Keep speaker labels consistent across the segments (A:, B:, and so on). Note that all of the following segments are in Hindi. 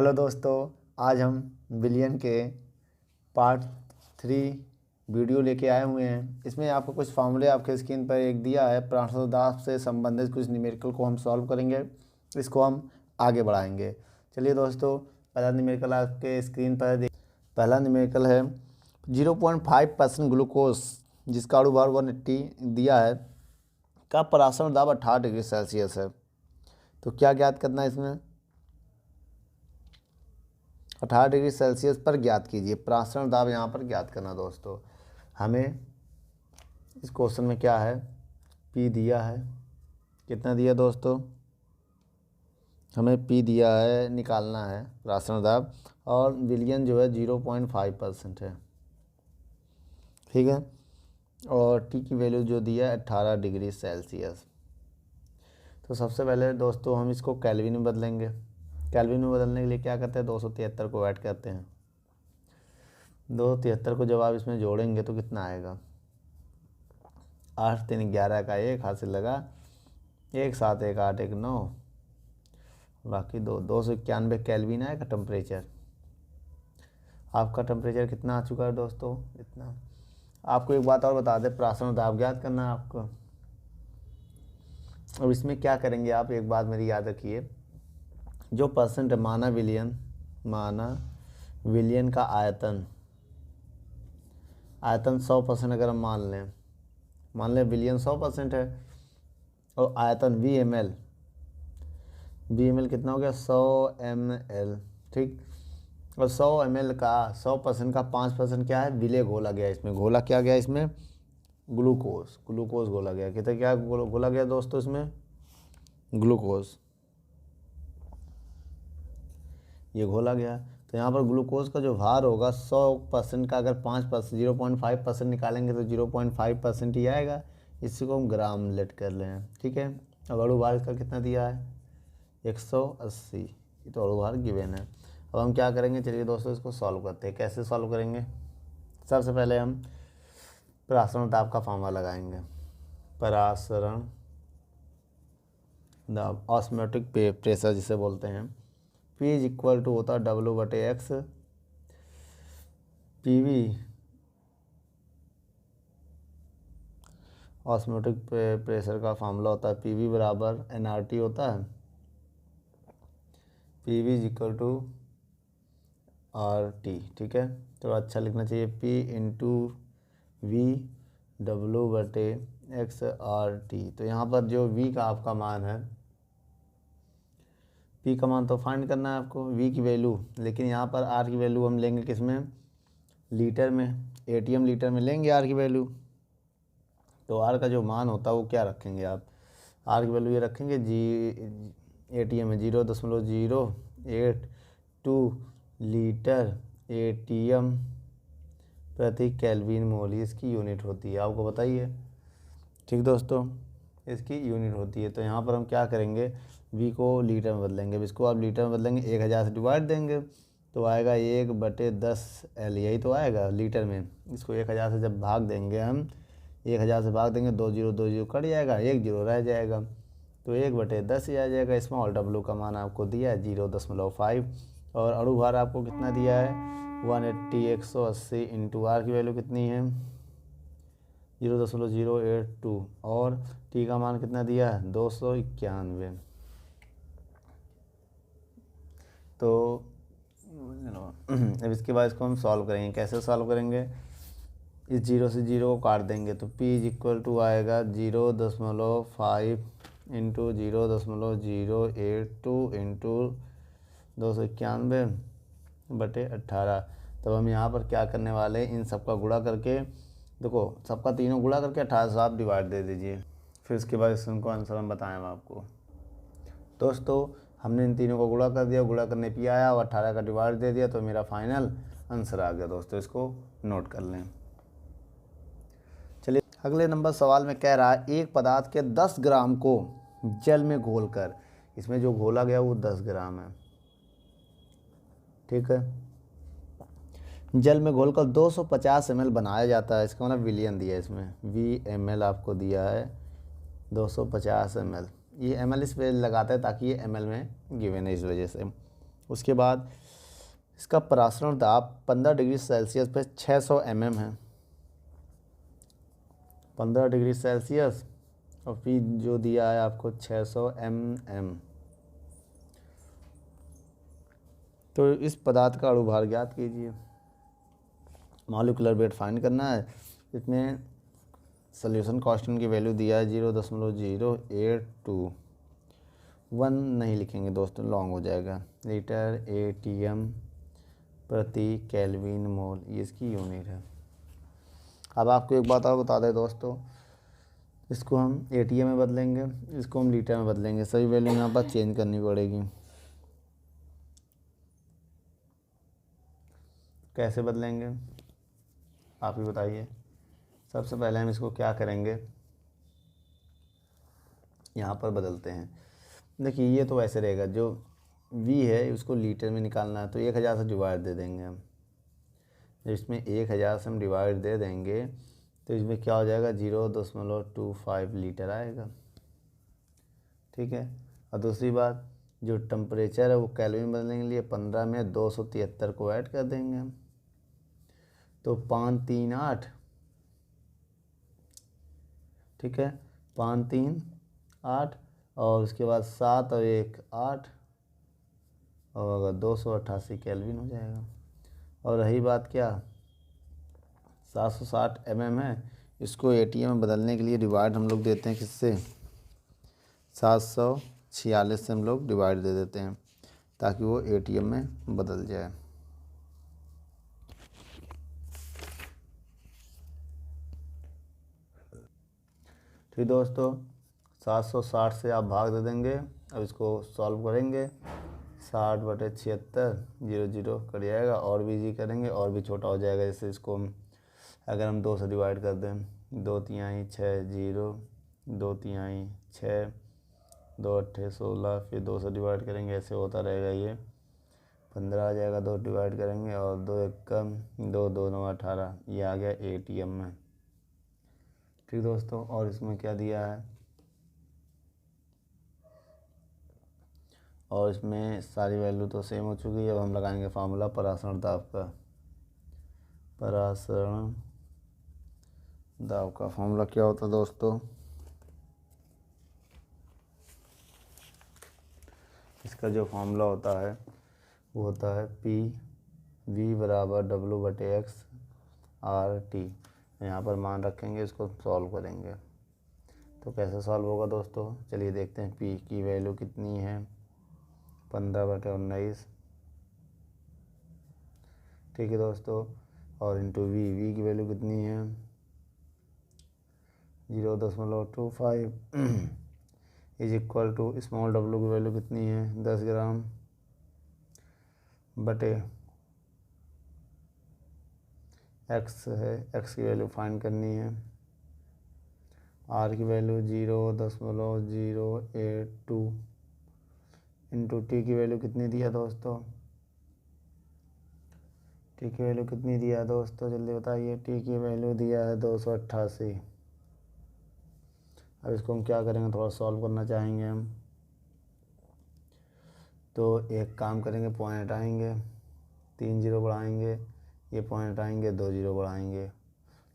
A: हेलो दोस्तों, आज हम विलियन के पार्ट 3 वीडियो लेके आए हुए हैं। इसमें आपको कुछ फार्मूले आपके स्क्रीन पर एक दिया है। प्राणसर दाब से संबंधित कुछ न्यूमेरिकल को हम सॉल्व करेंगे, इसको हम आगे बढ़ाएंगे। चलिए दोस्तों, पहला न्यूमेरिकल आपके स्क्रीन पर देख। पहला न्यूमेरिकल है 0.5% ग्लूकोज जिसका अणुभार 180 दिया है का परासरण दाब 18 डिग्री सेल्सियस है। तो क्या ज्ञात करना है इसमें? 18 डिग्री सेल्सियस पर ज्ञात कीजिए। परासरण दाब यहाँ पर ज्ञात करना। दोस्तों हमें इस क्वेश्चन में क्या है, पी दिया है। कितना दिया दोस्तों? हमें पी दिया है, निकालना है परासरण दाब, और विलियन जो है 0.5% है, ठीक है। और टी की वैल्यू जो दिया है 18 डिग्री सेल्सियस। तो सबसे पहले दोस्तों हम इसको केल्विन में बदलेंगे। केल्विन में बदलने के लिए क्या करते हैं, 273 को ऐड करते हैं। 273 को जब आप इसमें जोड़ेंगे तो कितना आएगा? 8 3 11 का 1 हाथ से लगा, 1 7 1 8 1 9, बाकी 291 केल्विन आएगा टेम्परेचर। आपका टेम्परेचर कितना आ चुका है दोस्तों? इतना। आपको एक बात और बता दें, परासरण दाब ज्ञात करना है आपको। अब इसमें क्या करेंगे आप, एक बात मेरी याद रखिए। जो परसेंट है, माना विलियन का आयतन 100% अगर हम मान लें विलियन 100% है, और आयतन वी एम एल कितना हो गया? 100 ml, ठीक। और 100 ml का 100% का 5% क्या है? विलेय घोला गया। इसमें घोला क्या गया? इसमें ग्लूकोज घोला गया। कितना क्या घोला गया दोस्तों? इसमें ग्लूकोज, ये घोला गया। तो यहाँ पर ग्लूकोज का जो भार होगा 100% का अगर 5% 0.5% निकालेंगे तो 0.5% ही आएगा। इसी को हम ग्राम लेट कर लें, ठीक है। अब अणुभार इसका कितना दिया है? 180। ये तो अणुभार गिवन है। अब हम क्या करेंगे, चलिए दोस्तों इसको सॉल्व करते हैं। कैसे सॉल्व करेंगे? सबसे पहले हम परासरण दाब का फॉर्मूला लगाएंगे। परासरण दाब, ऑस्मोटिक प्रेशर जिसे बोलते हैं। P इज इक्वल टू होता है W/X। PV ऑस्मोटिक प्रेशर का फार्मूला होता है PV बराबर nRT होता है। PV is equal to RT, ठीक है। तो अच्छा लिखना चाहिए P into V W/X RT। तो यहाँ पर जो V का आपका मान है, P का मान तो फाइंड करना है आपको, V की वैल्यू, लेकिन यहाँ पर R की वैल्यू हम लेंगे किस में? लीटर में। ATM लीटर में लेंगे R की वैल्यू। तो R का जो मान होता है वो क्या रखेंगे आप? R की वैल्यू ये रखेंगे ATM में 0.082 लीटर ATM प्रति केल्विन मोल, इसकी यूनिट होती है। आपको बताइए, ठीक दोस्तों, इसकी यूनिट होती है। तो यहाँ पर हम क्या करेंगे, V को लीटर में बदलेंगे। अब इसको आप लीटर में बदलेंगे, 1000 से डिवाइड देंगे तो आएगा 1/10L, यही तो आएगा लीटर में। इसको 1000 से जब भाग देंगे हम, 1000 से भाग देंगे, 2 0 2 0 कट जाएगा, 1 0 रह जाएगा, तो 1/10 ही आ जाएगा। स्मॉल W का मान आपको दिया है 0.5, और अणुभार आपको कितना दिया है? 180 इंटू R की वैल्यू कितनी है? 0.082, और T का मान कितना दिया है? 291। तो अब इसके बाद इसको हम सॉल्व करेंगे। कैसे सॉल्व करेंगे? इस 0 से 0 को काट देंगे तो P इज इक्वल टू आएगा 0.5 इंटू 0.082 इंटू 291/18। तब हम यहाँ पर क्या करने वाले हैं, इन सबका गुणा करके, देखो सबका तीनों गुणा करके 18 से आप डिवाइड दे दीजिए। फिर उसके बाद इसको आंसर हम बताएँ आपको। दोस्तों हमने इन तीनों को गुणा कर दिया, गुणा करने पे आया, और 18 का डिवाइड दे दिया, तो मेरा फाइनल आंसर आ गया। दोस्तों इसको नोट कर लें। चलिए अगले नंबर सवाल में कह रहा है, एक पदार्थ के 10 ग्राम को जल में घोलकर, इसमें जो घोला गया वो 10 ग्राम है, ठीक है। जल में घोलकर 250 ml बनाया जाता है। इसका मतलब विलियन दिया है इसमें, VML आपको दिया है 250 ml। ये ml इस पे लगाता है ताकि ये ml में गिवन है, इस वजह से। उसके बाद इसका परासरण दाब 15 डिग्री सेल्सियस पे 600 mm है। 15 डिग्री सेल्सियस और फिर जो दिया है आपको 600 mm। तो इस पदार्थ का अणुभार ज्ञात कीजिए। मॉलिक्यूलर वेट फाइंड करना है। इसमें सोल्यूशन कांस्टेंट की वैल्यू दिया है 0.082। 1 नहीं लिखेंगे दोस्तों, लॉन्ग हो जाएगा। लीटर ATM प्रति केल्विन मोल, ये इसकी यूनिट है। अब आपको एक बात और बता दें दोस्तों, इसको हम ATM में बदलेंगे, इसको हम लीटर में बदलेंगे। सभी वैल्यू यहाँ पर चेंज करनी पड़ेगी। कैसे बदलेंगे आप ही बताइए। सबसे पहले हम इसको क्या करेंगे, यहाँ पर बदलते हैं। देखिए ये तो ऐसे रहेगा, जो V है उसको लीटर में निकालना है तो 1000 से डिवाइड दे देंगे हम। जब इसमें 1000 से हम डिवाइड दे देंगे तो इसमें क्या हो जाएगा, 0.25 लीटर आएगा। ठीक है। और दूसरी बात, जो टेम्परेचर है वो केल्विन बदलने के लिए 15 में 273 को ऐड कर देंगे हम, तो 538। ठीक है, 538 और उसके बाद 7 और 1 8 और 288 केल्विन हो जाएगा। और रही बात क्या, 760 mm है, इसको ATM में बदलने के लिए डिवाइड हम लोग देते हैं किससे, 746 से हम लोग डिवाइड दे देते हैं ताकि वो ATM में बदल जाए। ठीक दोस्तों, 760 से आप भाग दे देंगे। अब इसको सॉल्व करेंगे, 60/76 0 कट जाएगा, और भी इजी करेंगे और भी छोटा हो जाएगा। जैसे इसको हम अगर हम 2 से डिवाइड कर दें, 2 तिहाई 6 0, 2 तिहाई 6, 2 अट्ठे 16, फिर 2 से डिवाइड करेंगे, ऐसे होता रहेगा। ये 15 आ जाएगा, 2 डिवाइड करेंगे और 2 एकम 2 2 9 18, ये आ गया ATM में। ठीक दोस्तों, और इसमें क्या दिया है, और इसमें सारी वैल्यू तो सेम हो चुकी है। अब हम लगाएंगे फार्मूला परासरण दाब का। परासरण दाब का फार्मूला क्या होता है दोस्तों, इसका जो फार्मूला होता है वो होता है PV = W/X RT। यहाँ पर मान रखेंगे, इसको सॉल्व करेंगे। तो कैसे सॉल्व होगा दोस्तों, चलिए देखते हैं। P की वैल्यू कितनी है, 15/19। ठीक है दोस्तों, और इंटू V की वैल्यू कितनी है, 0.25 is equal to small w की वैल्यू कितनी है, 10 ग्राम बटे x है, x की वैल्यू फाइंड करनी है। r की वैल्यू 0.082 इंटू t की वैल्यू कितनी दिया दोस्तों, t की वैल्यू कितनी दिया दोस्तों, जल्दी बताइए। t की वैल्यू दिया है 288। अब इसको हम क्या करेंगे, थोड़ा सॉल्व करना चाहेंगे हम। तो एक काम करेंगे, पॉइंट आएंगे, 3 0 बढ़ाएंगे, ये पॉइंट आएंगे, 2 0 बढ़ाएंगे,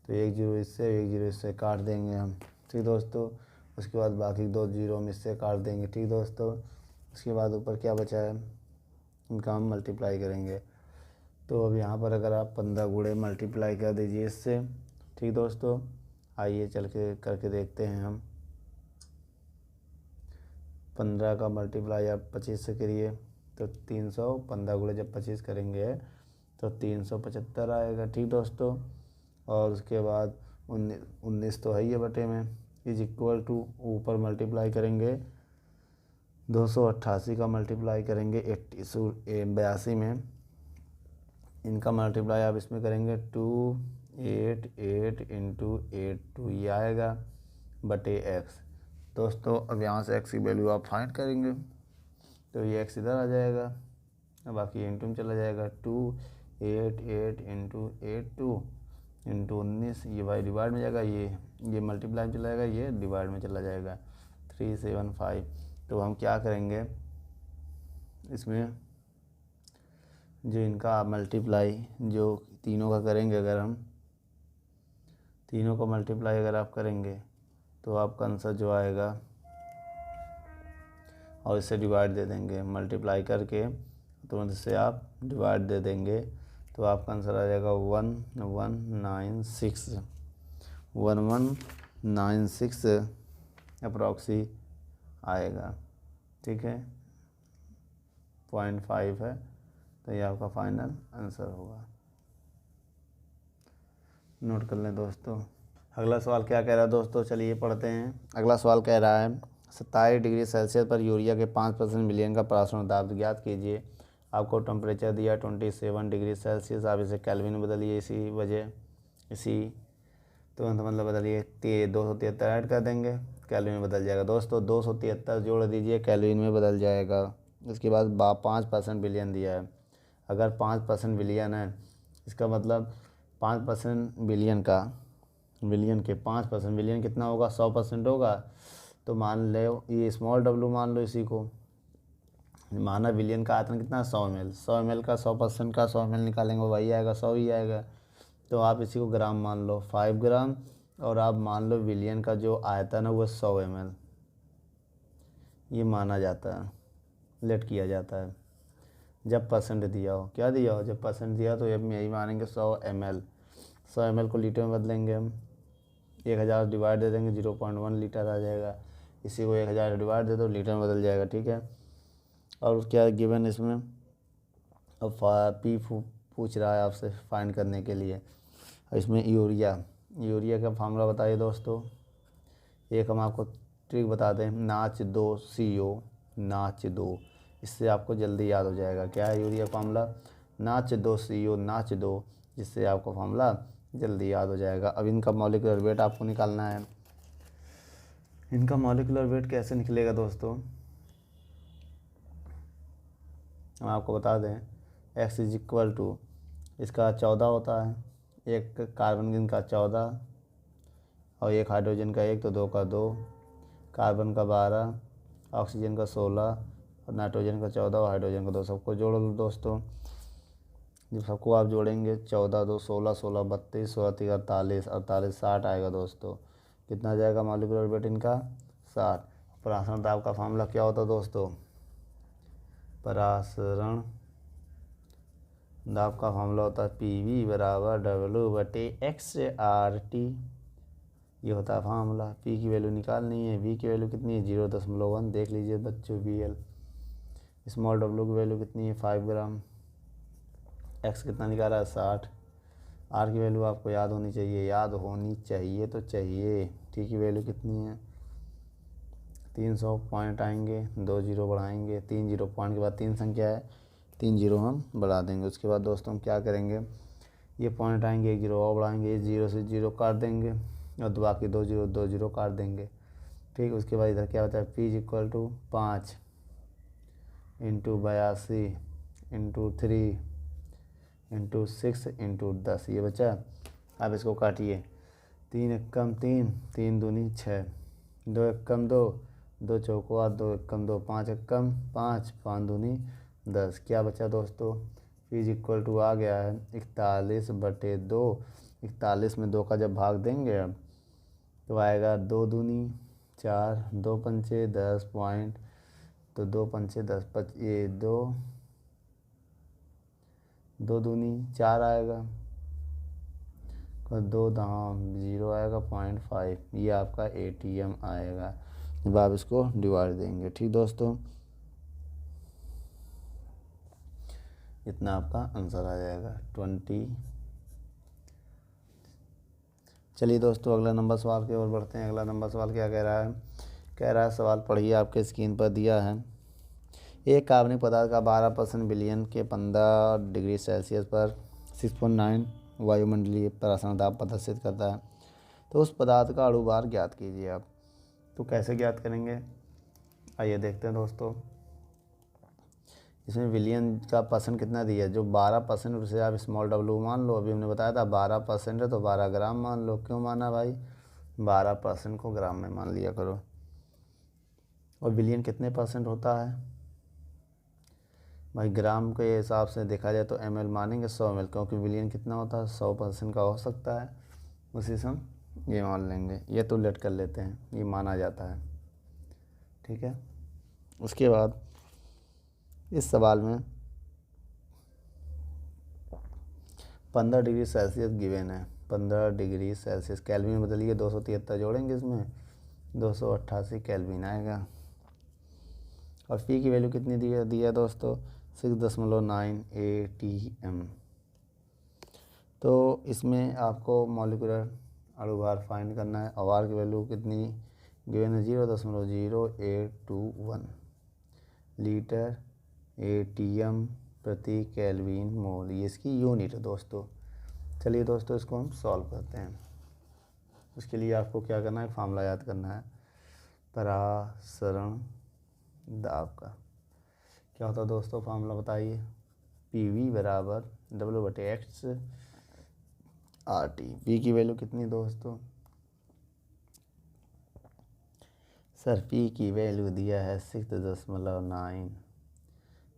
A: तो 1 0 इससे 1 0 इससे काट देंगे हम। ठीक दोस्तों, उसके बाद बाकी 2 0 हम इससे काट देंगे। ठीक दोस्तों, उसके बाद ऊपर क्या बचा है, इनका हम मल्टीप्लाई करेंगे। तो अब यहाँ पर अगर आप 15 गुणे मल्टीप्लाई कर दीजिए इससे। ठीक दोस्तों, आइए चल के करके देखते हैं हम। 15 का मल्टीप्लाई आप 25 से करिए तो 300, 15 गुणे जब 25 करेंगे तो 375 आएगा। ठीक दोस्तों, और उसके बाद 19 तो है ही है बटे में, इज इक्वल टू ऊपर मल्टीप्लाई करेंगे 288 का मल्टीप्लाई करेंगे 82 में, इनका मल्टीप्लाई आप इसमें करेंगे 288 इंटू 82, ये आएगा बटे x। दोस्तों अब यहाँ से x की वैल्यू आप फाइंड करेंगे तो ये x इधर आ जाएगा, बाकी इंटू में चला जाएगा। 288 इंटू 82 इंटू 19, ये भाई डिवाइड में जाएगा, ये मल्टीप्लाई में चला जाएगा, ये डिवाइड में चला जाएगा, 375। तो हम क्या करेंगे, इसमें जो इनका मल्टीप्लाई जो तीनों का करेंगे, अगर हम तीनों को मल्टीप्लाई अगर आप करेंगे तो आपका आंसर जो आएगा, और इससे डिवाइड दे देंगे, मल्टीप्लाई करके तुरंत इससे आप डिवाइड दे देंगे तो आपका आंसर आ जाएगा 1196 अप्रॉक्सी आएगा। ठीक है, 0.5 है, तो ये आपका फाइनल आंसर होगा। नोट कर लें दोस्तों। अगला सवाल क्या कह रहा है दोस्तों, चलिए पढ़ते हैं। अगला सवाल कह रहा है 27 डिग्री सेल्सियस पर यूरिया के 5% मिलियन का परासरण दाब ज्ञात कीजिए। आपको टेम्परेचर दिया 27 डिग्री सेल्सियस, आप इसे केल्विन में बदलिए, इसी तुरंत मतलब बदलिए 273 ऐड कर देंगे, केल्विन में बदल जाएगा दोस्तों। 273 जोड़ दीजिए, केल्विन में बदल जाएगा। इसके बाद 5% बिलियन दिया है। अगर 5% बिलियन है, इसका मतलब 5% बिलियन का, बिलियन के 5% बिलियन कितना होगा, 100% होगा। तो मान लो ये स्मॉल w मान लो, इसी को माना बिलियन का आयतन कितना, 100 ml। 100 ml का 100% का 100 ml निकालेंगे, वही आएगा, 100 ही आएगा। तो आप इसी को ग्राम मान लो, 5 ग्राम, और आप मान लो बिलियन का जो आयतन है वो 100 ml ये माना जाता है, लेट किया जाता है जब परसेंट दिया हो। क्या दिया हो, जब परसेंट दिया तो यही मानेंगे 100 ml। 100 ml को लीटर में बदलेंगे हम, 1000 डिवाइड दे देंगे, 0.1 लीटर आ जाएगा। इसी को 1000 डिवाइड दे दो, लीटर में बदल जाएगा। ठीक है, और क्या गिवन इसमें, अब पी पूछ रहा है आपसे फाइंड करने के लिए। इसमें यूरिया का फार्मूला बताइए दोस्तों। एक हम आपको ट्रिक बता दें, नाच दो CO, नाच दो, इससे आपको जल्दी याद हो जाएगा। क्या है यूरिया फार्मूला, नाच दो CO, नाच दो, जिससे आपको फार्मूला जल्दी याद हो जाएगा। अब इनका मॉलिक्यूलर वेट आपको निकालना है। इनका मॉलिक्यूलर वेट कैसे निकलेगा दोस्तों, हम आपको बता दें। X = इसका 14 होता है, एक कार्बन इनका 14 और एक हाइड्रोजन का 1, तो 2 का 2, कार्बन का 12, ऑक्सीजन का 16 और नाइट्रोजन का 14 और हाइड्रोजन का 2। सबको जोड़ लो दोस्तों। जब सबको आप जोड़ेंगे, 14 2 16, 16 32, 16 3 48, 48 60 आएगा दोस्तों। कितना आ जाएगा मॉलिक्यूलर वेट इनका, 60। परासरण दाब का फार्मूला क्या होता है दोस्तों, परासरण दाब का फार्मूला होता है PV = W/XRT। ये होता है फार्मूला। P की वैल्यू निकालनी है, V की वैल्यू कितनी है, 0.1 देख लीजिए बच्चों, BL। स्मॉल w की वैल्यू कितनी है, 5 ग्राम। X कितना निकाला है, 60। R की वैल्यू आपको याद होनी चाहिए, तो चाहिए। T की वैल्यू कितनी है, 300 पॉइंट आएंगे, 2 जीरो बढ़ाएंगे, 3 जीरो पॉइंट के बाद 3 संख्या है, 3 जीरो हम बढ़ा देंगे। उसके बाद दोस्तों हम क्या करेंगे, ये पॉइंट आएंगे, 1 जीरो और बढ़ाएंगे, इस 0 से 0 काट देंगे और बाकी 2 जीरो काट देंगे। ठीक, उसके बाद इधर क्या होता है, P = 5 × 82 × 3 × 6 × 10, ये बचा। अब इसको काटिए, 3 एकम 3, 3 दूनी 6, 2 एकम 2, 2 चौको 8, 2 एकम 2, 5 एकम 5, 5 दूनी 10। क्या बचा दोस्तों, P = आ गया है 41/2। 41 में 2 का जब भाग देंगे अब तो आएगा 2 दूनी 4, 2 पंचे 10 पॉइंट, तो 2 पंचे 10, ये 2 दूनी 4 आएगा, और 2 दाम 0 आएगा, 0.5। ये आपका ATM आएगा जब आप इसको डिवाइड देंगे। ठीक दोस्तों, इतना आपका आंसर आ जाएगा 20। चलिए दोस्तों अगला नंबर सवाल की ओर बढ़ते हैं। अगला नंबर सवाल क्या कह रहा है, सवाल पढ़िए, आपके स्क्रीन पर दिया है। एक कार्बनिक पदार्थ का 12% बिलियन के 15 डिग्री सेल्सियस पर 6.9 वायुमंडलीय परासरण दाब प्रदर्शित करता है। तो उस पदार्थ का अणु भार ज्ञात कीजिए आप। तो कैसे ज्ञात करेंगे, आइए देखते हैं दोस्तों। इसमें बिलियन का परसेंट कितना दिया है, जो 12% उसे आप स्मॉल w मान लो। अभी हमने बताया था 12% है तो 12 ग्राम मान लो। क्यों माना भाई, 12% को ग्राम में मान लिया करो। और बिलियन कितने % होता है, भाई ग्राम के हिसाब से देखा जाए तो ml मानेंगे 100 ml, क्योंकि विलियन कितना होता है 100% का हो सकता है, उसी से हम ये मान लेंगे, ये तो लेट कर लेते हैं, ये माना जाता है। ठीक है, उसके बाद इस सवाल में 15 डिग्री सेल्सियस गिवन है। 15 डिग्री सेल्सियस केल्विन में बदलिए, 273 जोड़ेंगे इसमें, 288 केल्विन आएगा। और पी की वैल्यू कितनी दिया दोस्तों, 6.9 ATM। तो इसमें आपको मॉलिक्यूलर अणुभार फाइंड करना है, और आर की वैल्यू कितनी गिवन है, 0.0821 लीटर ATM प्रति केल्विन मोल, ये इसकी यूनिट है दोस्तों। चलिए दोस्तों इसको हम सॉल्व करते हैं। उसके लिए आपको क्या करना है, फार्मूला याद करना है परासरण दाब का। क्या होता है दोस्तों फार्मूला बताइए, PV बराबर W/X RT। पी की वैल्यू कितनी दोस्तों, सर पी की वैल्यू दिया है 6.9।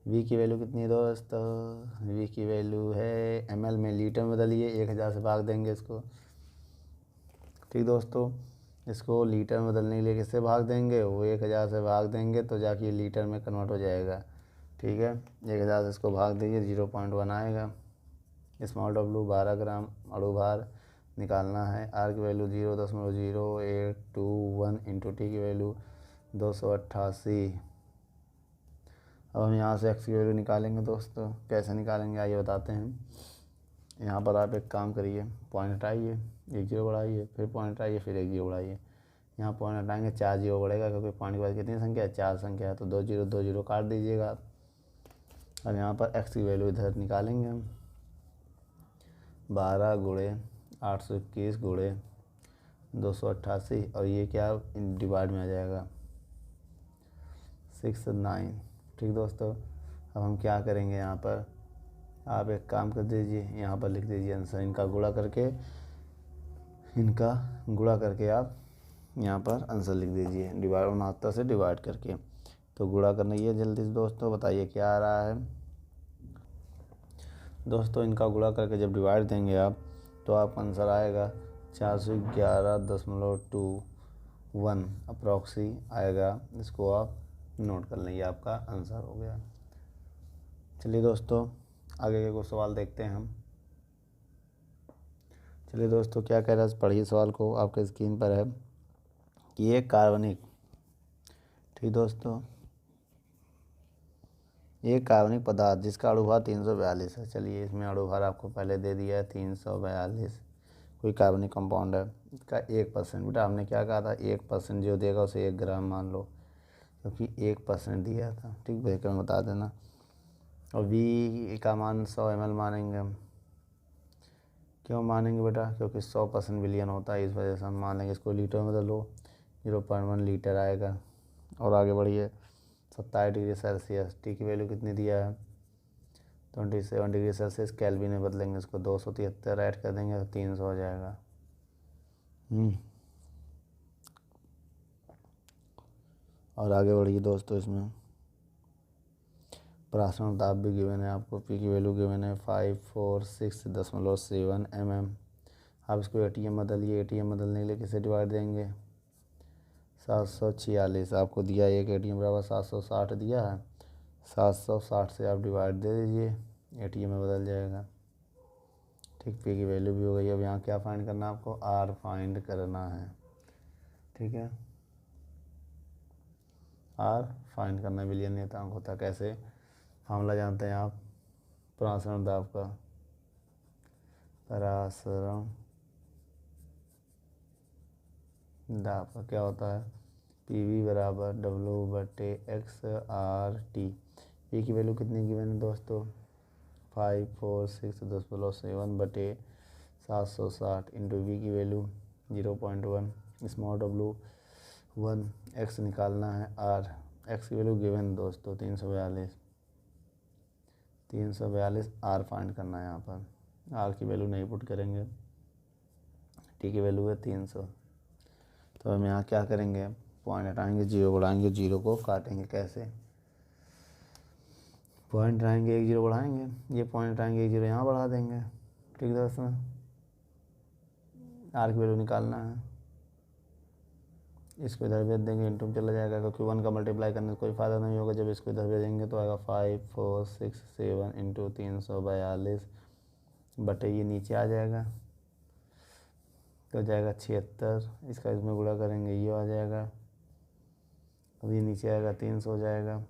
A: वी की वैल्यू कितनी है दोस्तों, वी की वैल्यू है ml में, लीटर में बदलिए, 1000 से भाग देंगे इसको। ठीक दोस्तों, इसको लीटर में बदलने के लिए किससे भाग देंगे, वो 1000 से भाग देंगे तो जाके लीटर में कन्वर्ट हो जाएगा। ठीक है, 1000 से इसको भाग दीजिए, 0.1 आएगा। स्मॉल w 12 ग्राम अणुभार निकालना है। आर की वैल्यू 0.0821 इंटू टी की वैल्यू 288। अब हम यहाँ से एक्स की वैल्यू निकालेंगे दोस्तों, कैसे निकालेंगे आइए बताते हैं। यहाँ पर आप एक काम करिए, पॉइंट हटाइए, 1 0 बढ़ाइए, फिर पॉइंट हटाइए, फिर 1 0 बढ़ाइए। यहाँ पॉइंट हटाएंगे 4 0 बढ़ेगा, क्योंकि पॉइंट के बाद कितनी संख्या है, 4 संख्या है, तो 2 0 काट दीजिएगा आप। अब यहाँ पर एक्स की वैल्यू इधर निकालेंगे हम, 12 गुणे 821 गुणे 288, और ये क्या डिवाइड में आ जाएगा 6.9। ठीक दोस्तों, अब हम क्या करेंगे, यहाँ पर आप एक काम कर दीजिए, यहाँ पर लिख दीजिए आंसर, इनका गुणा करके आप यहाँ पर आंसर लिख दीजिए, डिवाइड 69 से डिवाइड करके। तो गुणा करना ये जल्दी से दोस्तों, बताइए क्या आ रहा है दोस्तों। इनका गुणा करके जब डिवाइड देंगे आप, तो आप आंसर आएगा 411.21 अप्रॉक्सी आएगा। इसको आप नोट कर लें, ये आपका आंसर हो गया। चलिए दोस्तों आगे के कुछ सवाल देखते हैं हम। चलिए दोस्तों क्या कह रहा है, पढ़िए सवाल को, आपके स्क्रीन पर है कि एक कार्बनिक, ठीक दोस्तों, एक कार्बनिक पदार्थ जिसका अणुभार 342 है। चलिए इसमें अणुभार आपको पहले दे दिया है 342, कोई कार्बनिक कंपाउंड है, इसका 1%। बेटा हमने क्या कहा था, 1% जो देगा उसे 1 ग्राम मान लो, क्योंकि 1% दिया था। ठीक, ब्रेकर में बता देना। और V का मान 100 ml मानेंगे हम। क्यों मानेंगे बेटा, क्योंकि 100% विलियन होता है, इस वजह से हम मान लेंगे। इसको लीटर में बदलो, 0.1 लीटर आएगा। और आगे बढ़िए, 27 डिग्री सेल्सियस, टी की वैल्यू कितनी दिया है 27 डिग्री सेल्सियस, केल्विन में बदलेंगे इसको, 273 ऐड कर देंगे तो 300 हो जाएगा। और आगे बढ़िए दोस्तों, इसमें परासरण दाब भी गिवन है आपको। पी की वैल्यू गिवन है 546.7 mm। आप इसको ATM बदलिए, ATM बदलने के लिए किसे डिवाइड देंगे, 746 आपको दिया, एक ATM बराबर 760 दिया है, 760 से आप डिवाइड दे दीजिए, ATM में बदल जाएगा। ठीक, पी की वैल्यू भी हो गई। अब यहाँ क्या फाइंड करना है आपको, आर फाइंड करना है। ठीक है, आर फाइंड करना विलियन नियतांक होता है। कैसे, फार्मूला जानते हैं आप परासरण दाब का, परासरण दाब का क्या होता है, PV बराबर W/X RT। पी की वैल्यू कितनी गिवन है दोस्तों, 546.7 इंटू वी की वैल्यू 0.1, स्मॉल w 1, x निकालना है r, x की वैल्यू गिवन दोस्तों 342 r फाइंड करना है। यहाँ पर r की वैल्यू नहीं पुट करेंगे, t की वैल्यू है 300। तो हम यहाँ क्या करेंगे, पॉइंट हटाएंगे, 0 बढ़ाएंगे, 0 को काटेंगे। कैसे, पॉइंट रहेंगे, एक जीरो बढ़ाएंगे, ये पॉइंट रहेंगे, एक जीरो यहाँ बढ़ा देंगे। ठीक है दोस्तों, आर की वैल्यू निकालना है, इसको इधर भेज देंगे, इंटू में चला जाएगा, क्योंकि 1 का मल्टीप्लाई करने से कोई फ़ायदा नहीं होगा। जब इसको इधर भेजेंगे तो आएगा 5 4 6 7 इंटू 342 बटे ये नीचे आ जाएगा तो जाएगा 76। इसका इसमें गुणा करेंगे, ये आ जाएगा, अब ये नीचे आएगा 300 हो जाएगा।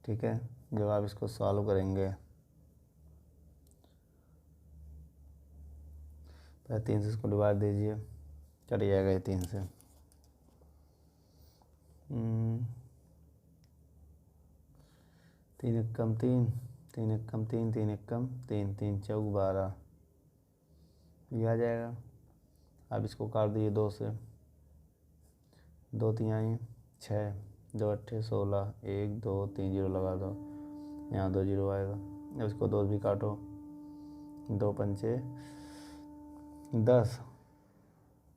A: ठीक है, जब आप इसको सॉल्व करेंगे तो 3 से इसको डिवाइड दीजिए, कट जाएगा ये 3 से। 3 एकम 3, 3 एकम 3, 3 एकम 3, 3 चौक 12, ये आ जाएगा। अब इसको काट दीजिए 2 से, 2 तिहाई 6, 2 अट्ठे 16, 1 2 3 जीरो लगा दो, यहाँ 2 जीरो आएगा। अब इसको 2 भी काटो, 2 पंचे 10,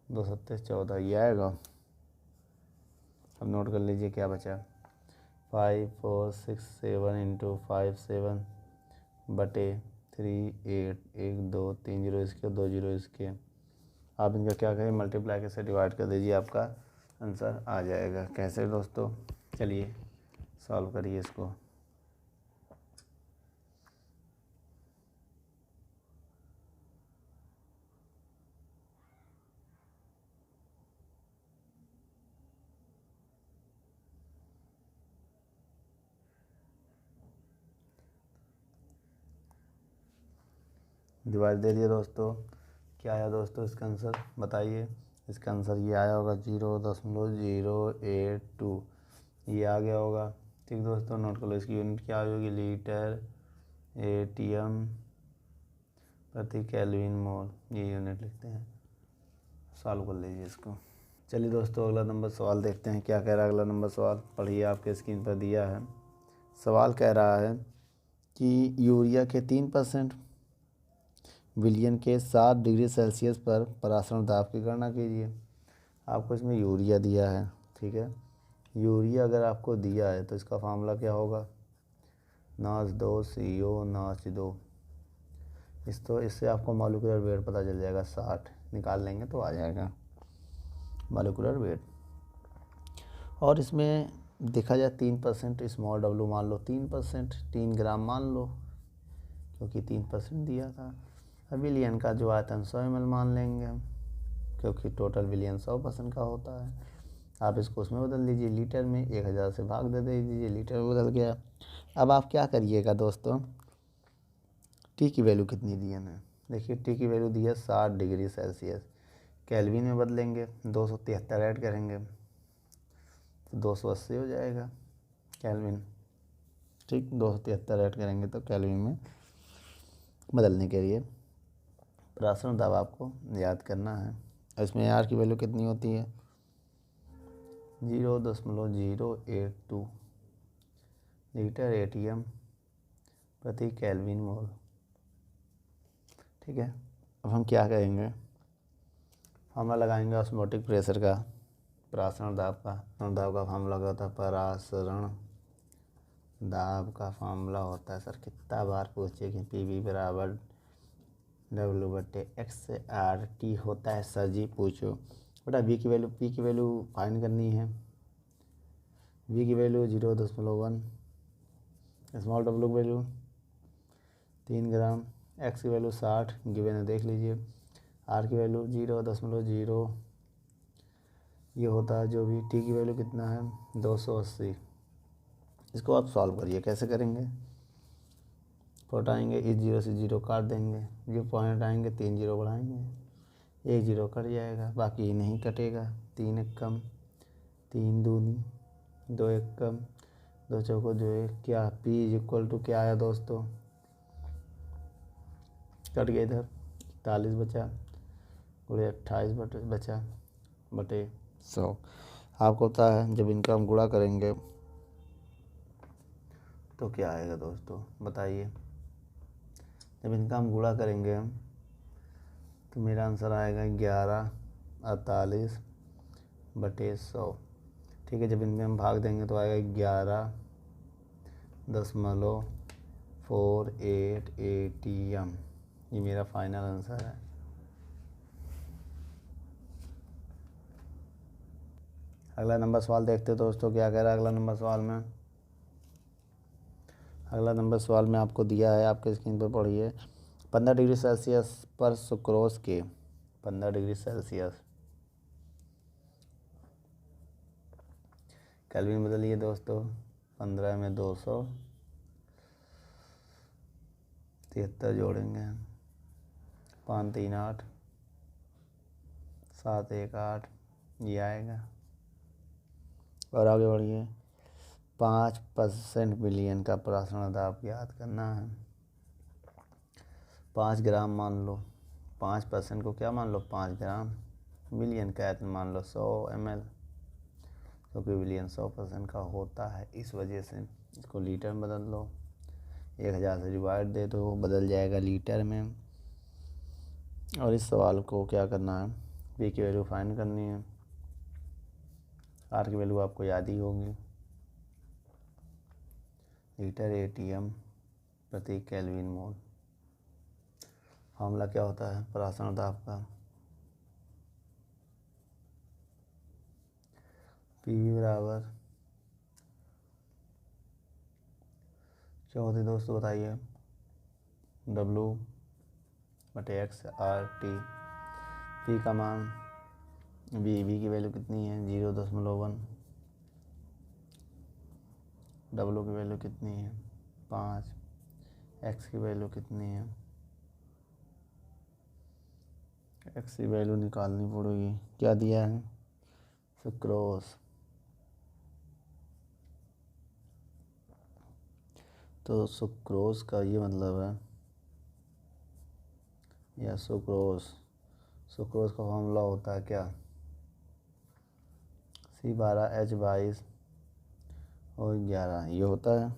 A: 2 सत्ते 14, ये आएगा। अब नोट कर लीजिए क्या बचा, 5 4 6 7 इंटू 5 7 बटे 3 8 1 2 3 जीरो इसके, 2 जीरो इसके। आप इनका क्या करें, मल्टीप्लाई कैसे डिवाइड कर दीजिए, आपका आंसर आ जाएगा। कैसे दोस्तों, चलिए सॉल्व करिए इसको। डिवाइड दे दिए दोस्तों, क्या आया दोस्तों इसका आंसर बताइए। इसका आंसर ये आया होगा 0.082, ये आ गया होगा। ठीक दोस्तों, नोट कर लो, इसकी यूनिट क्या होगी, लीटर एटीएम प्रति केल्विन मोल, ये यूनिट लिखते हैं। सॉल्व कर लीजिए इसको। चलिए दोस्तों, अगला नंबर सवाल देखते हैं क्या कह रहा है। अगला नंबर सवाल पढ़िए, आपके स्क्रीन पर दिया है। सवाल कह रहा है कि यूरिया के 3% विलयन के 7 डिग्री सेल्सियस पर परासरण दाब की गणना कीजिए। आपको इसमें यूरिया दिया है, ठीक है। यूरिया अगर आपको दिया है तो इसका फार्मूला क्या होगा, NaOH2 CO NaOH2। इससे आपको मॉलिक्यूलर वेट पता चल जाएगा, 60 निकाल लेंगे तो आ जाएगा मॉलिक्यूलर वेट। और इसमें देखा जाए 3% स्मॉल w मान लो, 3% 3 ग्राम मान लो, क्योंकि 3% दिया था। अब विलियन का जो आयतन 100 ml मान लेंगे हम, क्योंकि टोटल विलियन 100% का होता है। आप इसको उसमें बदल दीजिए, लीटर में 1000 से भाग दे दीजिए, लीटर में बदल गया। अब आप क्या करिएगा दोस्तों, टी की वैल्यू कितनी दी है ना, देखिए टी की वैल्यू दी है 60 डिग्री सेल्सियस, केल्विन में बदलेंगे 273 ऐड करेंगे तो 280 हो जाएगा केल्विन। ठीक, 273 ऐड करेंगे तो केल्विन में बदलने के लिए परासरण दाब आपको याद करना है। इसमें आर की वैल्यू कितनी होती है, 0.082 लीटर एटीएम प्रति केल्विन मोल। ठीक है, अब हम क्या करेंगे, फार्मूला लगाएंगे ऑस्मोटिक प्रेशर का, परासरण दाब का। दाब का फार्मूला क्या होता है, परासरण दाब का फार्मूला होता है, सर कितना बार पूछे कि PV बराबर W/X/RT होता है सर जी, पूछो बेटा। P की वैल्यू फाइंड करनी है। V की वैल्यू 0.1, स्मॉल w की वैल्यू 3 ग्राम, X की वैल्यू 60 गिवन है, देख लीजिए। R की वैल्यू 0.0 ये होता है जो भी। T की वैल्यू कितना है, 280। इसको आप सॉल्व करिए, कैसे करेंगे, फुट आएंगे, इस 0 से 0 काट देंगे, जो पॉइंट आएंगे 3 जीरो बढ़ाएंगे, 1 जीरो कट जाएगा, बाकी नहीं कटेगा। 3 एकम 3 दूनी 2 एकम 2 चौको 2 1, क्या P क्या आया दोस्तों, कट गया इधर, 41 बचा, गुणे 28 बचा बटे 100। आपको पता है जब इनका हम गुणा करेंगे तो क्या आएगा दोस्तों बताइए। जब इनका हम गुणा करेंगे तो मेरा आंसर आएगा 1148 बटे 100। ठीक है, जब इनमें हम भाग देंगे तो आएगा 11 .48 ATM। ये मेरा फाइनल आंसर है। अगला नंबर सवाल देखते हैं दोस्तों, क्या कह रहा है अगला नंबर सवाल में। अगला नंबर सवाल में आपको दिया है, आपके स्क्रीन पर पढ़िए। 15 डिग्री सेल्सियस पर सुक्रोज के 15 डिग्री सेल्सियस केल्विन बदलिए दोस्तों। 15 में 273 जोड़ेंगे। 5 3 8 7 1 8 ये आएगा। और आगे बढ़िए। 5% मिलियन का प्राशरण दाब याद करना है। 5 ग्राम मान लो, 5% को क्या मान लो 5 ग्राम, मिलियन का मान लो 100 ml, क्योंकि मिलियन 100% का होता है, इस वजह से इसको लीटर में बदल लो। 1000 से डिवाइड दे दो, बदल जाएगा लीटर में। और इस सवाल को क्या करना है, पी की वैल्यू फाइंड करनी है। आर की वैल्यू आपको याद ही होगी, लीटर ATM प्रति केल्विन मोल। फॉर्मूला क्या होता है प्राशरण दाब का, PV बराबर क्या होती है दोस्तों बताइए, W/X/RT। P का मान, V की वैल्यू कितनी है 0.1, W की वैल्यू कितनी है 5, X की वैल्यू कितनी है, X की वैल्यू निकालनी पड़ेगी। क्या दिया है सुक्रोज, तो सुक्रोज का ये मतलब है, या सुक्रोज का फॉर्मूला होता है क्या, C12H22 और 11 ये होता है।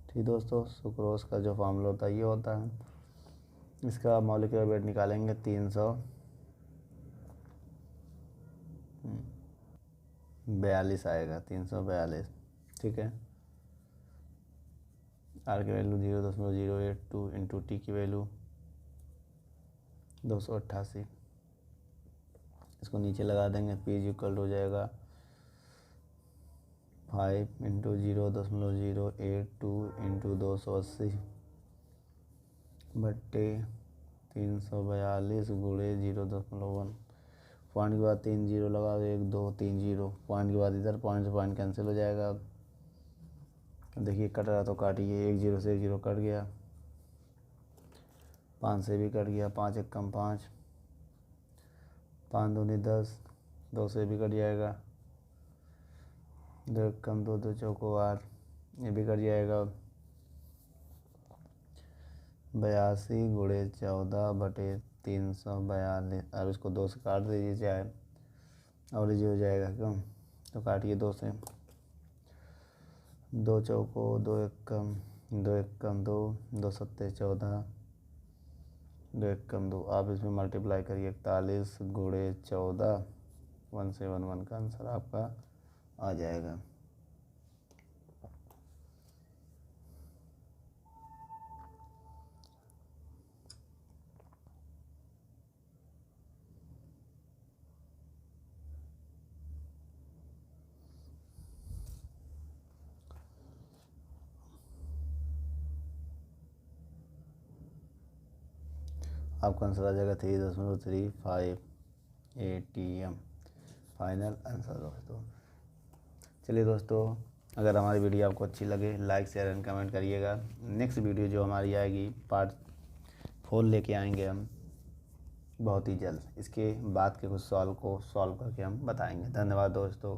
A: ठीक दोस्तों, सुक्रोज का जो फॉर्मूला होता है ये होता है। इसका मॉलिक्यूलर वेट निकालेंगे 342 आएगा, 342। ठीक है। आर की वैल्यू 0.082 इंटू टी की वैल्यू 288। इसको नीचे लगा देंगे, P इक्वल हो जाएगा 5 इंटू 0.082 इंटू 280 बट्टे 342 गुणे 0.1। पॉइंट के बाद 3 0 लगा दो, 1 2 3 0। पॉइंट के बाद इधर पॉइंट से पॉइंट कैंसिल हो जाएगा। देखिए कट रहा तो काटिए, 1 0 से 1 0 कट गया, 5 से भी कट गया, 5 1 कम 5, 5 दूनी 10, 2 से भी कट जाएगा, 2 1 कम 2, 2 चौको 8, ये भी कट जाएगा। 82 गुणे 14 बटे 342। अब इसको 2 से काट दीजिए चाहे, और ये हो जाएगा क्यों, तो काटिए 2 से, 2 चौको 2 1 कम 2 1 कम 2, 2 सत्ते 14, 2 1 कम 2। आप इसमें मल्टीप्लाई करिए, 41 गुणे 14, 1711 का आंसर आपका आ जाएगा। आपका आंसर आ जाएगा 3.35 ATM, फाइनल आंसर दोस्तों। चलिए दोस्तों, अगर हमारी वीडियो आपको अच्छी लगे लाइक शेयर एंड कमेंट करिएगा। नेक्स्ट वीडियो जो हमारी आएगी पार्ट 4 लेके आएंगे हम बहुत ही जल्द। इसके बाद के कुछ सवाल को सॉल्व करके हम बताएंगे। धन्यवाद दोस्तों।